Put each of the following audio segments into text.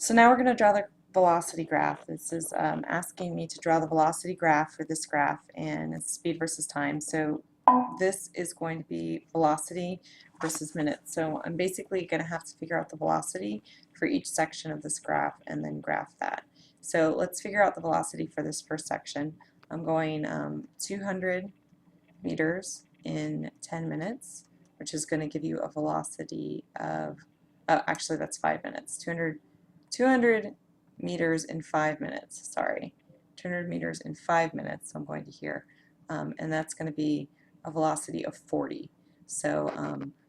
So now we're going to draw the velocity graph. This is asking me to draw the velocity graph for this graph, and it's speed versus time. So this is going to be velocity versus minutes. So I'm basically going to have to figure out the velocity for each section of this graph and then graph that. So let's figure out the velocity for this first section. I'm going 200 meters in 10 minutes, which is going to give you a velocity of, actually that's 5 minutes, 200 meters in 5 minutes, sorry, 200 meters in 5 minutes, so I'm going to here, and that's going to be a velocity of 40. So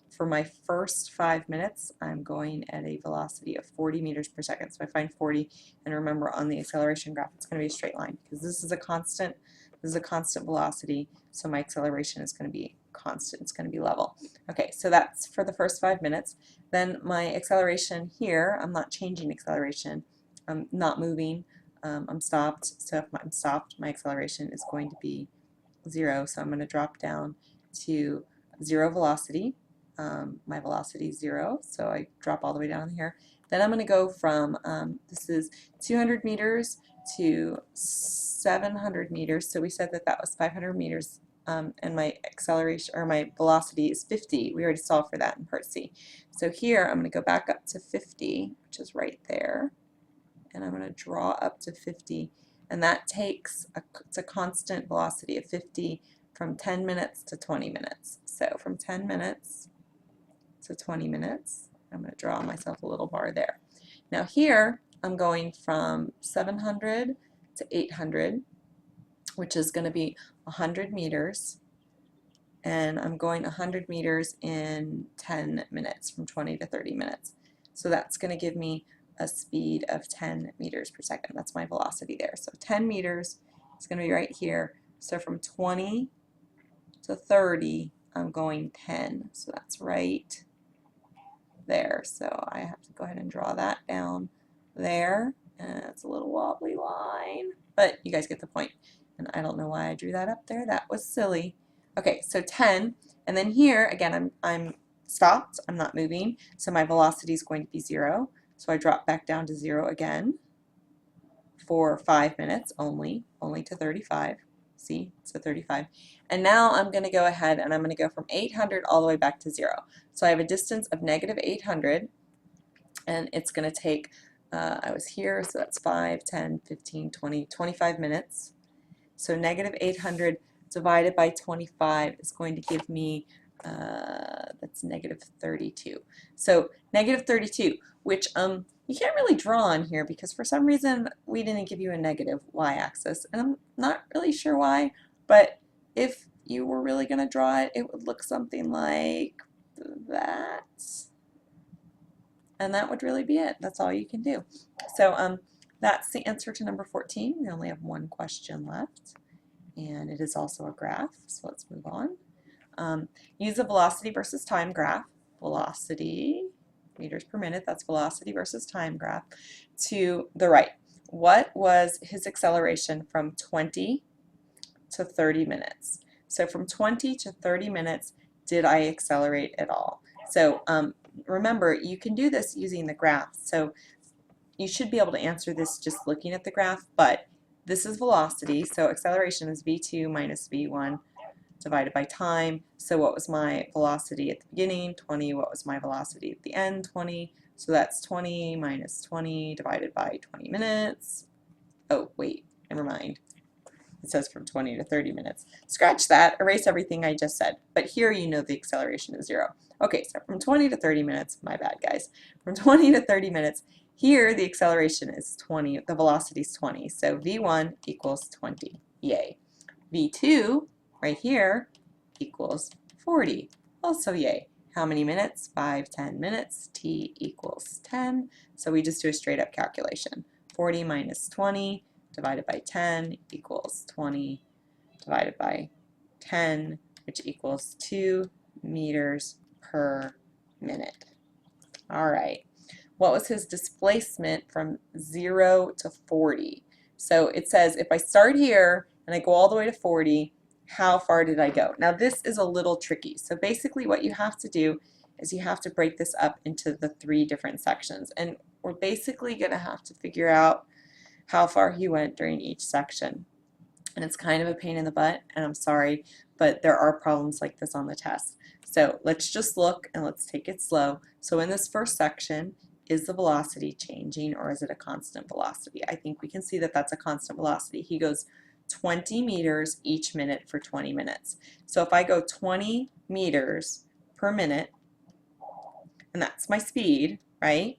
for my first 5 minutes, I'm going at a velocity of 40 meters per second. So I find 40, and remember on the acceleration graph, it's going to be a straight line because this is a constant velocity, so my acceleration is going to be constant, it's going to be level. Okay, so that's for the first 5 minutes. Then my acceleration here, I'm not changing acceleration, I'm not moving, I'm stopped, so if I'm stopped, my acceleration is going to be 0, so I'm going to drop down to 0 velocity. My velocity is 0, so I drop all the way down here. Then I'm going to go from, this is 200 meters to 700 meters, so we said that that was 500 meters, and my acceleration, or my velocity is 50. We already solved for that in part C. So here I'm going to go back up to 50, which is right there, and I'm going to draw up to 50, and that takes it's a constant velocity of 50 from 10 minutes to 20 minutes. So from 10 minutes to 20 minutes, I'm going to draw myself a little bar there. Now here I'm going from 700 to 800, which is going to be 100 meters, and I'm going 100 meters in 10 minutes, from 20 to 30 minutes. So that's going to give me a speed of 10 meters per second. That's my velocity there. So 10 meters is going to be right here. So from 20 to 30, I'm going 10. So that's right there. So I have to go ahead and draw that down there. And it's a little wobbly line, but you guys get the point. And I don't know why I drew that up there. That was silly. Okay, so 10, and then here again I'm stopped. I'm not moving, so my velocity is going to be 0. So I drop back down to 0 again for 5 minutes only to 35. See, so 35. And now I'm going to go ahead and I'm going to go from 800 all the way back to 0. So I have a distance of negative 800, and it's going to take, I was here, so that's 5, 10, 15, 20, 25 minutes. So negative 800 divided by 25 is going to give me, that's negative 32. So negative 32, which you can't really draw on here because for some reason we didn't give you a negative y-axis, and I'm not really sure why, but if you were really going to draw it, it would look something like that. And that would really be it. That's all you can do. So that's the answer to number 14. We only have one question left, and it is also a graph, so let's move on. Use a velocity versus time graph. Velocity, meters per minute, that's velocity versus time graph. To the right, what was his acceleration from 20 to 30 minutes? So from 20 to 30 minutes, did I accelerate at all? So remember, you can do this using the graph. So you should be able to answer this just looking at the graph, but this is velocity, so acceleration is v2 minus v1 divided by time. So what was my velocity at the beginning? 20. What was my velocity at the end? 20. So that's 20 minus 20 divided by 20 minutes. Oh, wait, never mind. It says from 20 to 30 minutes. Scratch that, erase everything I just said. But here you know the acceleration is 0. Okay, so from 20 to 30 minutes, my bad guys, from 20 to 30 minutes, here the acceleration is 20, the velocity is 20. So v1 equals 20, yay. v2, right here, equals 40, also yay. How many minutes? 5, 10 minutes, t equals 10. So we just do a straight up calculation. 40 minus 20 divided by 10 equals 20 divided by 10, which equals 2 meters per minute. All right. What was his displacement from 0 to 40? So it says if I start here and I go all the way to 40, how far did I go? Now this is a little tricky. So basically what you have to do is you have to break this up into the 3 different sections. And we're basically going to have to figure out how far he went during each section. And it's kind of a pain in the butt, and I'm sorry, but there are problems like this on the test. So let's just look and let's take it slow. So in this first section, is the velocity changing or is it a constant velocity? I think we can see that that's a constant velocity. He goes 20 meters each minute for 20 minutes. So if I go 20 meters per minute, and that's my speed, right?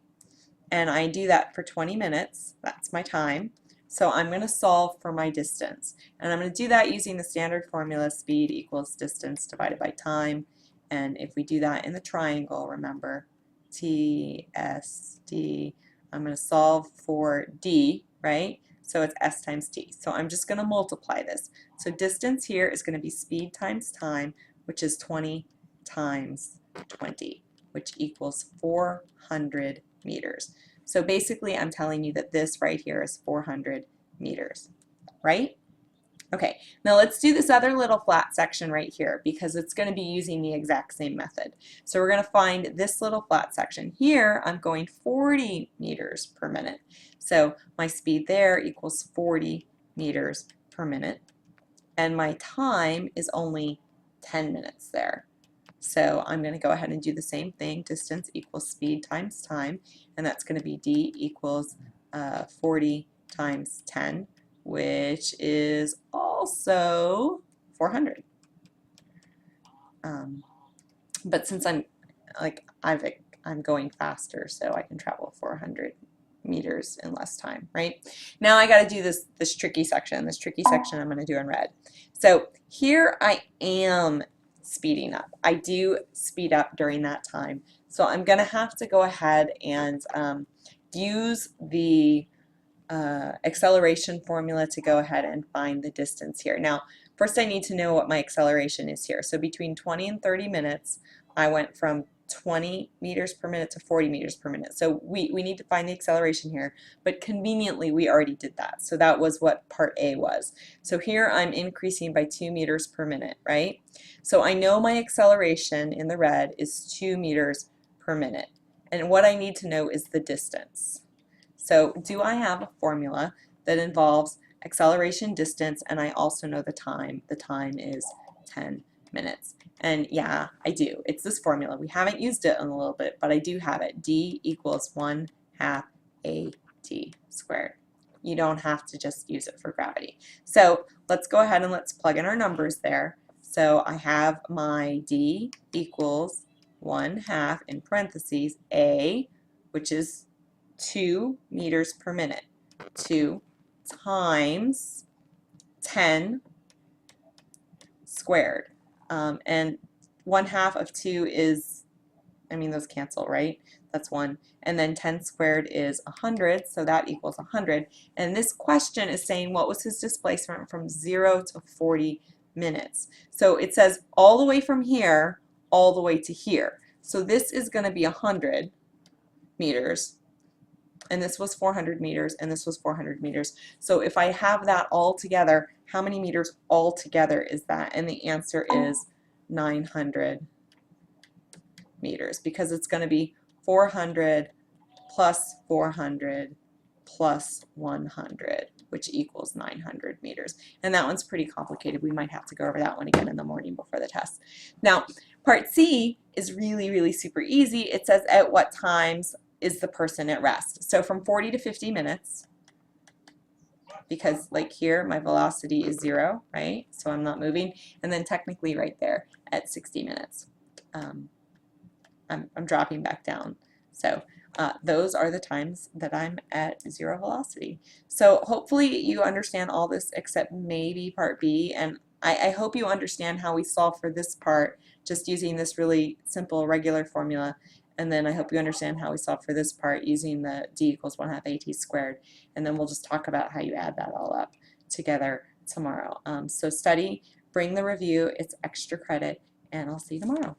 And I do that for 20 minutes, that's my time. So I'm going to solve for my distance. And I'm going to do that using the standard formula, speed equals distance divided by time. And if we do that in the triangle, remember, T, S, D, I'm going to solve for D, right? So it's S times T. So I'm just going to multiply this. So distance here is going to be speed times time, which is 20 times 20, which equals 400 meters. So basically I'm telling you that this right here is 400 meters, right? Okay, now let's do this other little flat section right here because it's going to be using the exact same method. So we're going to find this little flat section. Here I'm going 40 meters per minute. So my speed there equals 40 meters per minute. And my time is only 10 minutes there. So I'm going to go ahead and do the same thing. Distance equals speed times time, and that's going to be D equals 40 times 10, which is also 400. But since I'm going faster, so I can travel 400 meters in less time, right? Now I got to do this tricky section. This tricky section I'm going to do in red. So here I am speeding up. I do speed up during that time. So I'm going to have to go ahead and use the acceleration formula to go ahead and find the distance here. Now, first I need to know what my acceleration is here. So between 20 and 30 minutes, I went from 20 meters per minute to 40 meters per minute. So we need to find the acceleration here, but conveniently we already did that. So that was what part A was. So here I'm increasing by 2 meters per minute, right? So I know my acceleration in the red is 2 meters per minute. And what I need to know is the distance. So do I have a formula that involves acceleration, distance, and I also know the time? The time is 10 minutes. And yeah, I do. It's this formula. We haven't used it in a little bit, but I do have it. D equals 1/2 AT squared. You don't have to just use it for gravity. So let's go ahead and let's plug in our numbers there. So I have my D equals 1/2 in parentheses A, which is 2 meters per minute. 2 times 10 squared. And 1/2 of 2 is, those cancel, right? That's 1. And then 10 squared is 100, so that equals 100. And this question is saying what was his displacement from 0 to 40 minutes. So it says all the way from here, all the way to here. So this is going to be 100 meters. And this was 400 meters, and this was 400 meters. So if I have that all together, how many meters all together is that? And the answer is 900 meters, because it's going to be 400 plus 400 plus 100, which equals 900 meters. And that one's pretty complicated. We might have to go over that one again in the morning before the test. Now, part C is really, really super easy. It says at what times is the person at rest. So from 40 to 50 minutes, because like here my velocity is 0, right? So I'm not moving. And then technically right there at 60 minutes. I'm dropping back down. So those are the times that I'm at 0 velocity. So hopefully you understand all this except maybe part B, and I hope you understand how we solve for this part just using this really simple regular formula. And then I hope you understand how we solve for this part using the D equals 1/2 AT squared. And then we'll just talk about how you add that all up together tomorrow. So study, bring the review, it's extra credit, and I'll see you tomorrow.